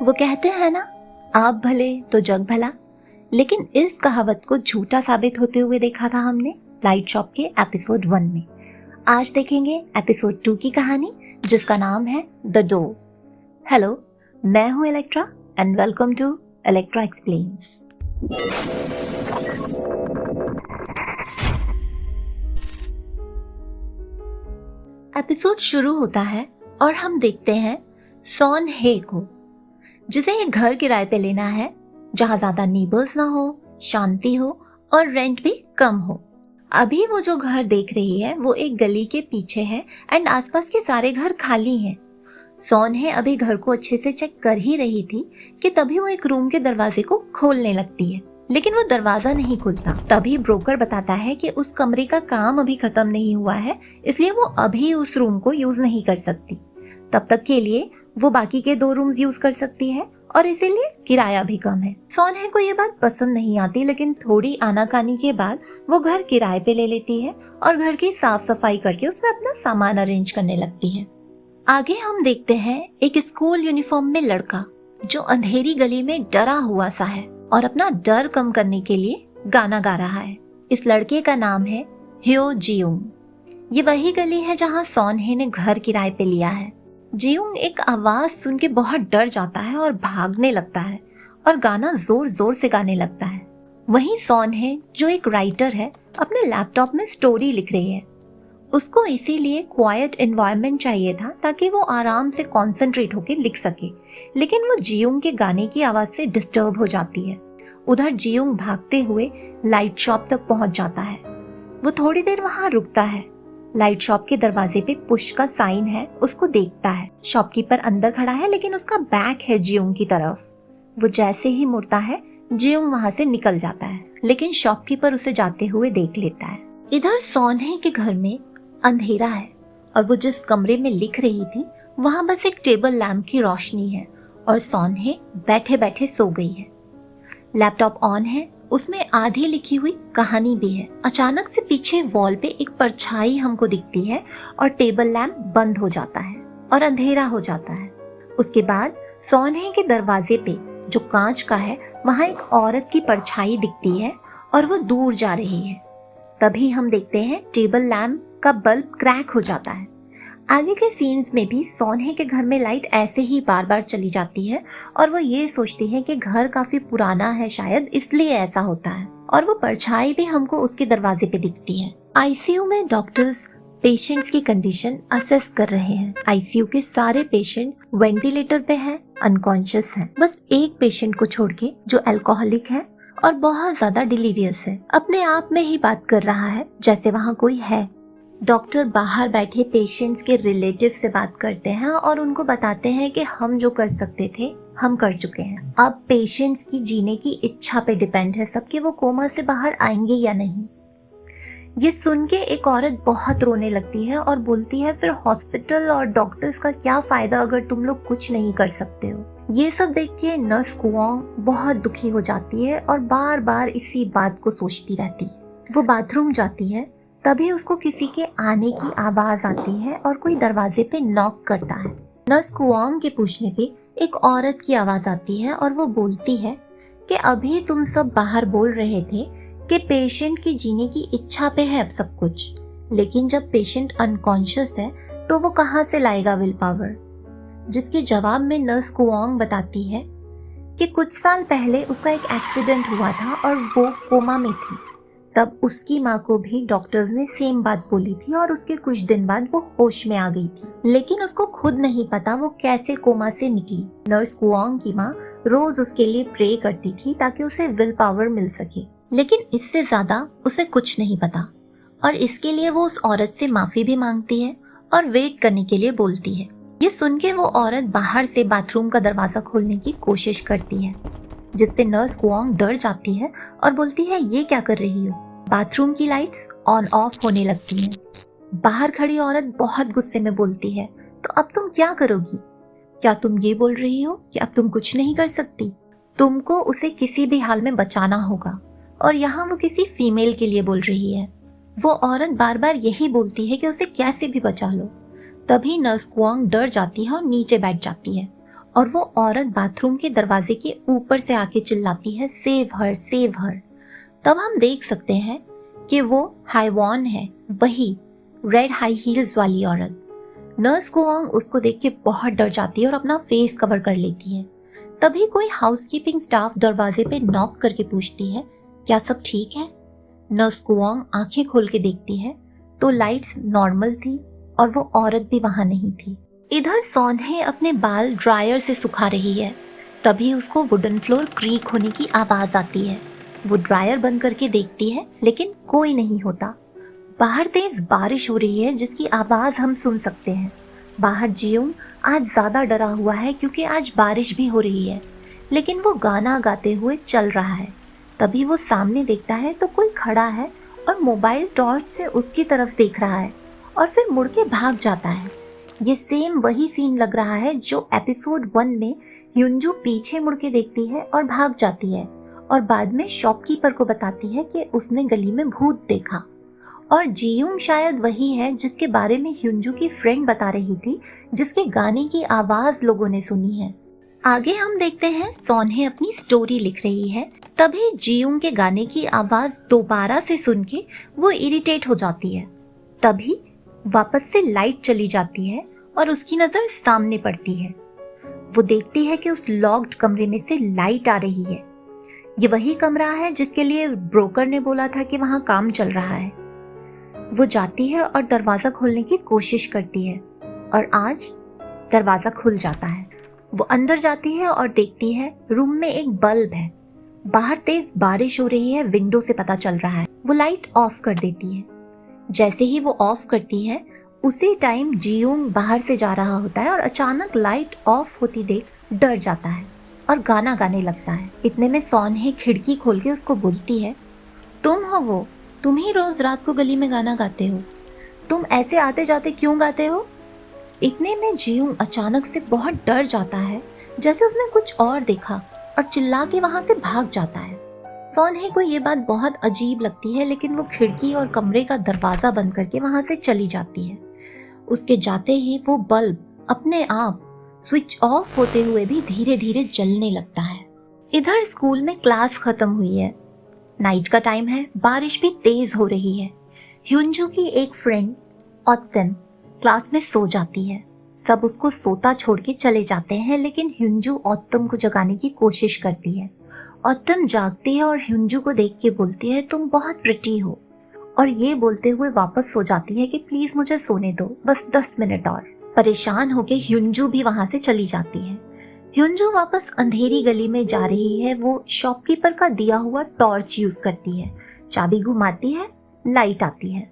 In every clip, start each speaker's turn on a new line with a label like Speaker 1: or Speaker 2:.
Speaker 1: वो कहते हैं ना, आप भले तो जग भला। लेकिन इस कहावत को झूठा साबित होते हुए देखा था हमने लाइट शॉप के एपिसोड 1 में। आज देखेंगे एपिसोड 2 की कहानी, जिसका नाम है द डोर। हेलो, मैं हूं Electra and welcome to Electra explains. Episode शुरू होता है और हम देखते हैं सॉन हे को, जिसे एक घर किराए पे लेना है जहां ज्यादा नीबर्स ना हो, शांति हो और रेंट भी कम हो। अभी वो जो घर देख रही है वो एक गली के पीछे है एंड आसपास के सारे घर खाली हैं। सॉन हे अभी घर को अच्छे से चेक कर ही रही थी कि तभी वो एक रूम के दरवाजे को खोलने लगती है, लेकिन वो दरवाजा नहीं खुलता। तभी ब्रोकर बताता है कि उस कमरे का काम अभी खत्म नहीं हुआ है, इसलिए वो अभी उस रूम को यूज नहीं कर सकती। तब तक के लिए वो बाकी के 2 रूम्स यूज कर सकती है और इसीलिए किराया भी कम है। सॉन हे को ये बात पसंद नहीं आती, लेकिन थोड़ी आनाकानी के बाद वो घर किराए पे ले लेती है और घर की साफ सफाई करके उसमें अपना सामान अरेंज करने लगती है। आगे हम देखते हैं एक स्कूल यूनिफॉर्म में लड़का जो अंधेरी गली में डरा हुआ सा है और अपना डर कम करने के लिए गाना गा रहा है। इस लड़के का नाम है ह्यो जियोंग। ये वही गली है जहाँ सॉन हे ने घर किराए पे लिया है। जियोंग एक आवाज सुन के बहुत डर जाता है और भागने लगता है और गाना जोर जोर से गाने लगता है। वहीं सॉन हे, जो एक राइटर है, अपने लैपटॉप में स्टोरी लिख रही है। उसको इसीलिए क्वाइट एनवायरनमेंट चाहिए था ताकि वो आराम से कंसंट्रेट होकर लिख सके, लेकिन वो जियोंग के गाने की आवाज से डिस्टर्ब हो जाती है। उधर जियोंग भागते हुए लाइट शॉप तक पहुंच जाता है। वो थोड़ी देर वहां रुकता है। लाइट शॉप के दरवाजे पे पुश का साइन है, उसको देखता है। शॉपकीपर अंदर खड़ा है, लेकिन उसका बैक है जियोंग की तरफ। वो जैसे ही मुड़ता है, जियोंग वहां से निकल जाता है, लेकिन शॉपकीपर उसे जाते हुए देख लेता है। इधर सॉन हे के घर में अंधेरा है और वो जिस कमरे में लिख रही थी वहां बस एक टेबल लैंप की रोशनी है और सॉन हे बैठे बैठे सो गई है। लैपटॉप ऑन है, उसमें आधी लिखी हुई कहानी भी है। अचानक से पीछे वॉल पे एक परछाई हमको दिखती है और टेबल लैंप बंद हो जाता है और अंधेरा हो जाता है। उसके बाद सॉन हे के दरवाजे पे, जो कांच का है, वहां एक औरत की परछाई दिखती है और वो दूर जा रही है। तभी हम देखते हैं टेबल लैंप का बल्ब क्रैक हो जाता है। आगे के सीन्स में भी सॉन हे के घर में लाइट ऐसे ही बार बार चली जाती है और वो ये सोचती है कि घर काफी पुराना है, शायद इसलिए ऐसा होता है। और वो परछाई भी हमको उसके दरवाजे पे दिखती है। आईसीयू में डॉक्टर्स पेशेंट्स की कंडीशन असेस कर रहे हैं। आईसीयू के सारे पेशेंट्स वेंटिलेटर पे हैं, अनकॉन्शियस हैं। बस एक पेशेंट को छोड़ के, जो अल्कोहलिक है और बहुत ज्यादा डिलीरियस है, अपने आप में ही बात कर रहा है जैसे वहाँ कोई है। डॉक्टर बाहर बैठे पेशेंट्स के रिलेटिव से बात करते हैं और उनको बताते हैं कि हम जो कर सकते थे हम कर चुके हैं। अब पेशेंट्स की जीने की इच्छा पे डिपेंड है सबके वो कोमा से बाहर आएंगे या नहीं। ये सुन के एक औरत बहुत रोने लगती है और बोलती है, फिर हॉस्पिटल और डॉक्टर्स का क्या फायदा अगर तुम लोग कुछ नहीं कर सकते हो। ये सब देख के नर्स कुओंग बहुत दुखी हो जाती है और बार बार इसी बात को सोचती रहती है। वो बाथरूम जाती है, तभी उसको किसी के आने की आवाज आती है और कोई दरवाजे पे नॉक करता है। नर्स कुओंग के पूछने पे एक औरत की आवाज आती है और वो बोलती है कि अभी तुम सब बाहर बोल रहे थे कि पेशेंट की जीने की इच्छा पे है अब सब कुछ, लेकिन जब पेशेंट अनकॉन्शियस है तो वो कहाँ से लाएगा विल पावर। जिसके जवाब में नर्स कुओंग बताती है कि कुछ साल पहले उसका एक एक्सीडेंट हुआ था और वो कोमा में थी। तब उसकी माँ को भी डॉक्टर्स ने सेम बात बोली थी और उसके कुछ दिन बाद वो होश में आ गई थी, लेकिन उसको खुद नहीं पता वो कैसे कोमा से निकली। नर्स कुओंग की माँ रोज उसके लिए प्रे करती थी ताकि उसे विल पावर मिल सके, लेकिन इससे ज्यादा उसे कुछ नहीं पता और इसके लिए वो उस औरत से माफी भी मांगती है और वेट करने के लिए बोलती है। ये सुन के वो औरत बाहर से बाथरूम का दरवाजा खोलने की कोशिश करती है, जिससे नर्स कुओंग डर जाती है और बोलती है, ये क्या कर रही हो। बाथरूम की लाइट्स ऑन ऑफ होने लगती हैं। बाहर खड़ी औरत बहुत गुस्से में बोलती है, तो अब तुम क्या करोगी? क्या तुम ये बोल रही हो कि अब तुम कुछ नहीं कर सकती? तुमको उसे किसी भी हाल में बचाना होगा। और यहाँ वो किसी फीमेल के लिए बोल रही है। वो औरत बार बार यही बोलती है कि उसे कैसे भी बचा लो। तभी नर्स कुओंग डर जाती है और नीचे बैठ जाती है और वो औरत बाथरूम के दरवाजे के ऊपर से आके चिल्लाती है, सेव हर सेव हर। तब हम देख सकते हैं कि वो हाइवॉन है, वही रेड हाई हील्स वाली औरत। नर्स गुआंग उसको देख के बहुत डर जाती है और अपना फेस कवर कर लेती है। तभी कोई हाउसकीपिंग स्टाफ दरवाजे पे नॉक करके पूछती है, क्या सब ठीक है? नर्स गुआंग आंखें खोल के देखती है तो लाइट्स नॉर्मल थी और वो औरत भी वहां नहीं थी। इधर सौन्हे अपने बाल ड्रायर से सुखा रही है। तभी उसको वुडन फ्लोर क्रीक होने की आवाज आती है। वो ड्रायर बंद करके देखती है लेकिन कोई नहीं होता। बाहर तेज बारिश हो रही है जिसकी आवाज हम सुन सकते हैं। बाहर जियोंग आज ज्यादा डरा हुआ है क्योंकि आज बारिश भी हो रही है, लेकिन वो गाना गाते हुए चल रहा है। तभी वो सामने देखता है तो कोई खड़ा है और मोबाइल टॉर्च से उसकी तरफ देख रहा है और फिर मुड़ के भाग जाता है। ये सेम वही सीन लग रहा है जो एपिसोड 1 में ह्युंजू पीछे मुड़ के देखती है और भाग जाती है और बाद में शॉपकीपर को बताती है कि उसने गली में भूत देखा। और जियोंग शायद वही है जिसके बारे में ह्युंजू की फ्रेंड बता रही थी, जिसके गाने की आवाज लोगों ने सुनी है। आगे हम देखते हैं सौन्हे अपनी स्टोरी लिख रही है। तभी जियोंग के गाने की आवाज दोबारा से सुन के वो इरिटेट हो जाती है। तभी वापस से लाइट चली जाती है और उसकी नजर सामने पड़ती है। वो देखती है कि उस लॉक्ड कमरे में से लाइट आ रही है। ये वही कमरा है जिसके लिए ब्रोकर ने बोला था कि वहां काम चल रहा है। वो जाती है और दरवाजा खोलने की कोशिश करती है और आज दरवाजा खुल जाता है। वो अंदर जाती है और देखती है रूम में एक बल्ब है। बाहर तेज बारिश हो रही है, विंडो से पता चल रहा है। वो लाइट ऑफ कर देती है। जैसे ही वो ऑफ करती है उसी टाइम जियोंग बाहर से जा रहा होता है और अचानक लाइट ऑफ होती देख डर जाता है और गाना गाने लगता है। इतने में सौन्हे खिड़की खोल के उसको बोलती है, तुम हो वो, तुम ही रोज रात को गली में गाना गाते हो, तुम ऐसे आते जाते क्यों गाते हो? इतने में जियोंग अचानक से बहुत डर जाता है, जैसे उसने कुछ और देखा, और चिल्ला के वहां से भाग जाता है। सौन्हे को ये बात बहुत अजीब लगती है, लेकिन वो खिड़की और कमरे का दरवाजा बंद करके वहां से चली जाती है। उसके जाते ही वो बल्ब अपने आप स्विच ऑफ होते हुए भी धीरे धीरे जलने लगता है। इधर स्कूल में क्लास खत्म हुई है, नाइट का टाइम है, बारिश भी तेज हो रही है। ह्युंजू की एक फ्रेंड ऑत्तम क्लास में सो जाती है। सब उसको सोता छोड़ के चले जाते हैं, लेकिन ह्युंजू ऑत्तम को जगाने की कोशिश करती है। ऑत्तम जागती है और ह्युंजू को देख के बोलती है, तुम बहुत प्रिटी हो, और ये बोलते हुए वापस सो जाती है कि प्लीज मुझे सोने दो, बस 10 मिनट और। परेशान होके ह्युंजू भी वहां से चली जाती है। ह्युंजू वापस अंधेरी गली में जा रही है। वो शॉपकीपर का दिया हुआ टॉर्च यूज करती है, चाबी घुमाती है, लाइट आती है।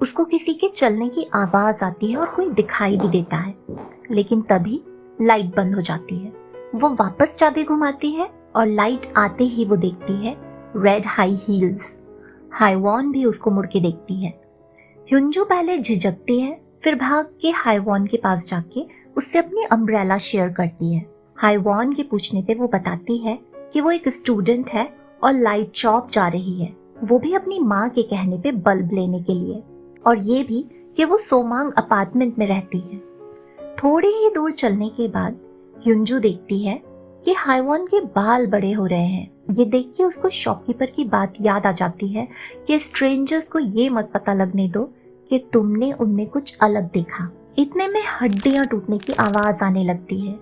Speaker 1: उसको किसी के चलने की आवाज आती है और कोई दिखाई भी देता है, लेकिन तभी लाइट बंद हो जाती है। वो वापस चाबी घुमाती है और लाइट आते ही वो देखती है रेड हाई हील्स। हाइवॉन भी उसको मुड़ के देखती है। ह्युंजू पहले झिझकती है, फिर भाग के हाइवॉन के पास जाके उससे अपनी अम्ब्रेला शेयर करती है। हाइवॉन के पूछने पे वो बताती है कि वो एक स्टूडेंट है और लाइट शॉप जा रही है, वो भी अपनी माँ के कहने पे बल्ब लेने के लिए, और ये भी कि वो सोमांग अपार्टमेंट में रहती है। थोड़ी ही दूर चलने के बाद ह्युंजू देखती है कि हाइवॉन के बाल बड़े हो रहे हैं। ये देख के उसको शॉपकीपर की बात याद आ जाती है कि स्ट्रेंजर्स को ये मत पता लगने दो कि तुमने उनमें कुछ अलग देखा। इतने में हड्डियां टूटने की आवाज आने लगती है।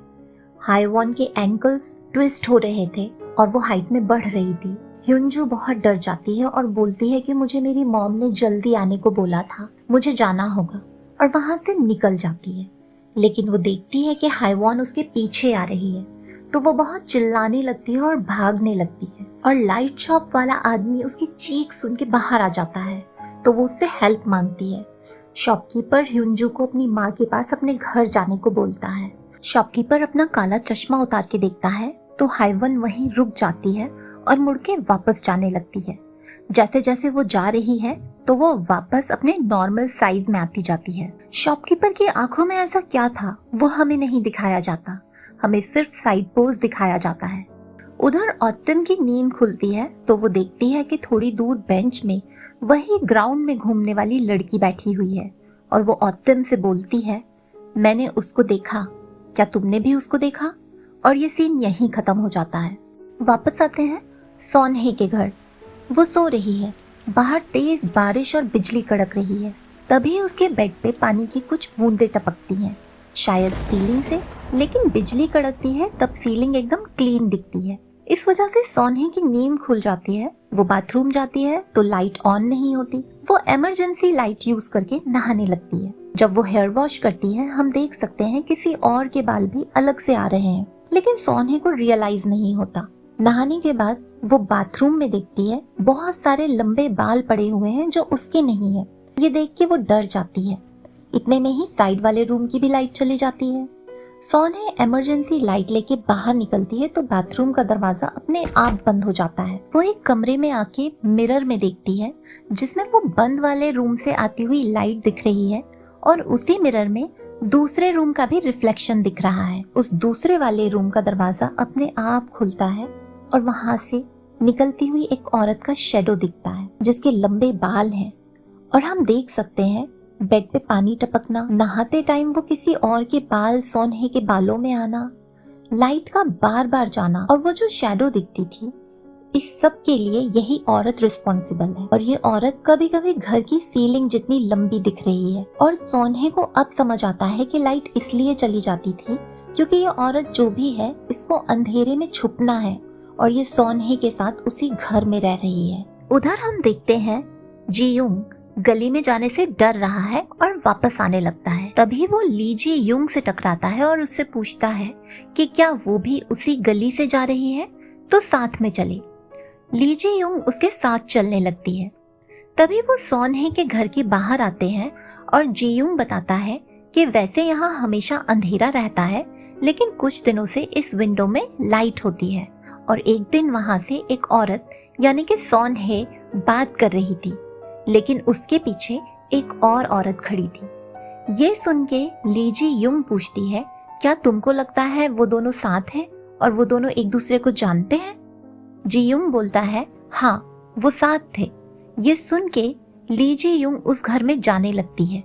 Speaker 1: हाइवॉन के एंकल्स ट्विस्ट हो रहे थे और वो हाइट में बढ़ रही थी। ह्युंजू बहुत डर जाती है और बोलती है कि मुझे मेरी मॉम ने जल्दी आने को बोला था, मुझे जाना होगा, और वहां से निकल जाती है। लेकिन वो देखती है कि हाइवॉन उसके पीछे आ रही है, तो वो बहुत चिल्लाने लगती है और भागने लगती है, और लाइट शॉप वाला आदमी उसकी चीख सुन के बाहर आ जाता है, तो वो उससे हेल्प मांगती है। शॉपकीपर ह्युंजू को अपनी माँ के पास अपने घर जाने को बोलता है। शॉपकीपर अपना काला चश्मा उतार के देखता है तो हाइवॉन वहीं रुक जाती है और मुड़ के वापस जाने लगती है। जैसे जैसे वो जा रही है तो वो वापस अपने नॉर्मल साइज में आती जाती है। शॉपकीपर की आंखों में ऐसा क्या था वो हमें नहीं दिखाया जाता, हमें सिर्फ साइड पोज दिखाया जाता है। उधर ऑत्तम की नींद खुलती है तो वो देखती है कि थोड़ी दूर बेंच में वही ग्राउंड में घूमने वाली लड़की बैठी हुई है, और वो ऑत्तम से बोलती है, मैंने उसको देखा, क्या तुमने भी उसको देखा? और ये सीन यहीं खत्म हो जाता है। वापस आते हैं सॉन हे के घर। वो सो रही है, बाहर तेज बारिश और बिजली कड़क रही है। तभी उसके बेड पे पानी की कुछ बूंदें टपकती हैं, शायद सीलिंग से, लेकिन बिजली कड़कती है तब सीलिंग एकदम क्लीन दिखती है। इस वजह से सॉन हे की नींद खुल जाती है। वो बाथरूम जाती है तो लाइट ऑन नहीं होती। वो इमरजेंसी लाइट यूज करके नहाने लगती है। जब वो हेयर वॉश करती है हम देख सकते हैं किसी और के बाल भी अलग से आ रहे हैं, लेकिन सॉन हे को रियलाइज नहीं होता। नहाने के बाद वो बाथरूम में देखती है बहुत सारे लंबे बाल पड़े हुए हैं जो उसके नहीं है। ये देख के वो डर जाती है। इतने में ही साइड वाले रूम की भी लाइट चली जाती है। सॉन हे इमरजेंसी लाइट लेके बाहर निकलती है तो बाथरूम का दरवाजा अपने आप बंद हो जाता है। वो एक कमरे में आके मिरर में देखती है जिसमें वो बंद वाले रूम से आती हुई लाइट दिख रही है और उसी मिरर में दूसरे रूम का भी रिफ्लेक्शन दिख रहा है। उस दूसरे वाले रूम का दरवाजा अपने आप खुलता है और वहां से निकलती हुई एक औरत का शेडो दिखता है जिसके लंबे बाल हैं और हम देख सकते हैं बेड पे पानी टपकना, नहाते टाइम वो किसी और के बाल सॉन हे के बालों में आना, लाइट का बार बार जाना और वो जो शैडो दिखती थी, इस सब के लिए यही औरत रिस्पॉन्सिबल है। और ये औरत कभी कभी घर की सीलिंग जितनी लंबी दिख रही है। और सॉन हे को अब समझ आता है कि लाइट इसलिए चली जाती थी क्योंकि ये औरत जो भी है इसको अंधेरे में छुपना है और ये सॉन हे के साथ उसी घर में रह रही है। उधर हम देखते हैं जी यूंग गली में जाने से डर रहा है और वापस आने लगता है। तभी वो ली जी यूंग से टकराता है और उससे पूछता है कि क्या वो भी उसी गली से जा रही है तो साथ में चले। ली जी यूंग उसके साथ चलने लगती है। तभी वो सॉन हे के घर के बाहर आते हैं और जी यूंग बताता है कि वैसे यहाँ हमेशा अंधेरा रहता है, लेकिन कुछ दिनों से इस विंडो में लाइट होती है और एक दिन वहां से एक औरत यानी कि सॉन हे बात कर रही थी, लेकिन उसके पीछे एक और औरत खड़ी थी। ये सुन के ली जी यूंग पूछती है क्या तुमको लगता है वो दोनों साथ हैं और वो दोनों एक दूसरे को जानते हैं? जी यूंग बोलता है हाँ वो साथ थे। ये सुन के ली जी यूंग उस घर में जाने लगती है,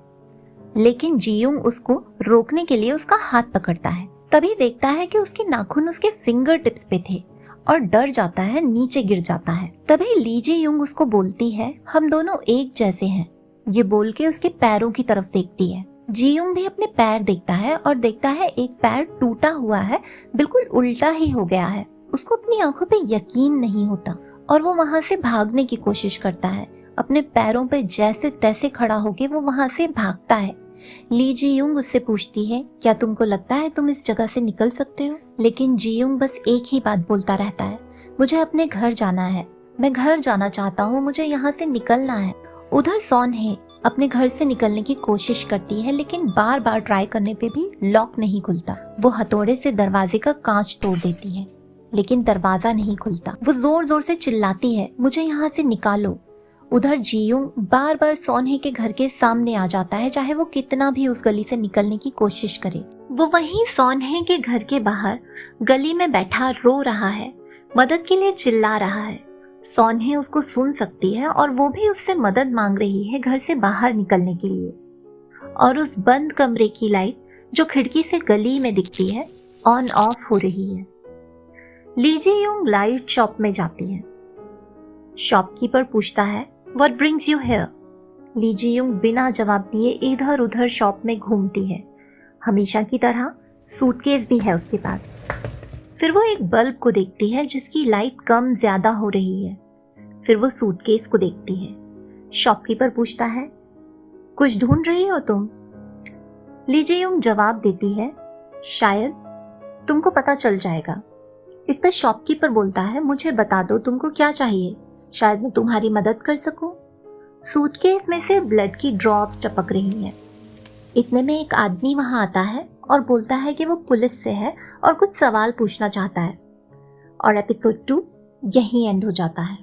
Speaker 1: लेकिन जी यूंग उसको रोकने के लिए उसका हाथ पकड़ता है। तभी देखता है कि उसके नाखून उसके फिंगर टिप्स पे थे और डर जाता है, नीचे गिर जाता है। तभी ली जी यूंग उसको बोलती है हम दोनों एक जैसे हैं। ये बोल के उसके पैरों की तरफ देखती है। जी यूंग भी अपने पैर देखता है और देखता है एक पैर टूटा हुआ है, बिल्कुल उल्टा ही हो गया है। उसको अपनी आंखों पे यकीन नहीं होता और वो वहां से भागने की कोशिश करता है। अपने पैरों पे जैसे तैसे खड़ा होके वो वहां से भागता है। ली जी यूंग उससे पूछती है क्या तुमको लगता है तुम इस जगह से निकल सकते हो? लेकिन जी यूंग बस एक ही बात बोलता रहता है, मुझे अपने घर जाना है, मैं घर जाना चाहता हूँ, मुझे यहाँ से निकलना है। उधर सॉन हे अपने घर से निकलने की कोशिश करती है, लेकिन बार बार ट्राई करने पे भी लॉक नहीं खुलता। वो हथौड़े से दरवाजे का कांच तोड़ देती है, लेकिन दरवाजा नहीं खुलता। वो जोर जोर से चिल्लाती है मुझे यहाँ से निकालो। उधर जी यूंग बार बार सॉन हे के घर के सामने आ जाता है, चाहे वो कितना भी उस गली से निकलने की कोशिश करे। वो वहीं सॉन हे के घर के बाहर गली में बैठा रो रहा है, मदद के लिए चिल्ला रहा है। सॉन हे उसको सुन सकती है और वो भी उससे मदद मांग रही है घर से बाहर निकलने के लिए। और उस बंद कमरे की लाइट जो खिड़की से गली में दिखती है ऑन ऑफ हो रही है। ली जी यूंग लाइट शॉप में जाती है। शॉपकीपर पूछता है What brings you here? Lee Ji Young बिना जवाब दिए इधर उधर शॉप में घूमती है। हमेशा की तरह सूटकेस भी है उसके पास। फिर वो एक बल्ब को देखती है जिसकी लाइट कम ज्यादा हो रही है। फिर वो सूटकेस को देखती है। शॉपकीपर पूछता है कुछ ढूंढ रही हो तुम? ली जी यूंग जवाब देती है शायद तुमको पता चल जाएगा। इस पर शॉपकीपर बोलता है मुझे बता दो तुमको क्या चाहिए, शायद मैं तुम्हारी मदद कर सकूं। सूटकेस में से ब्लड की ड्रॉप्स टपक रही है। इतने में एक आदमी वहां आता है और बोलता है कि वो पुलिस से है और कुछ सवाल पूछना चाहता है। और एपिसोड 2 यहीं एंड हो जाता है।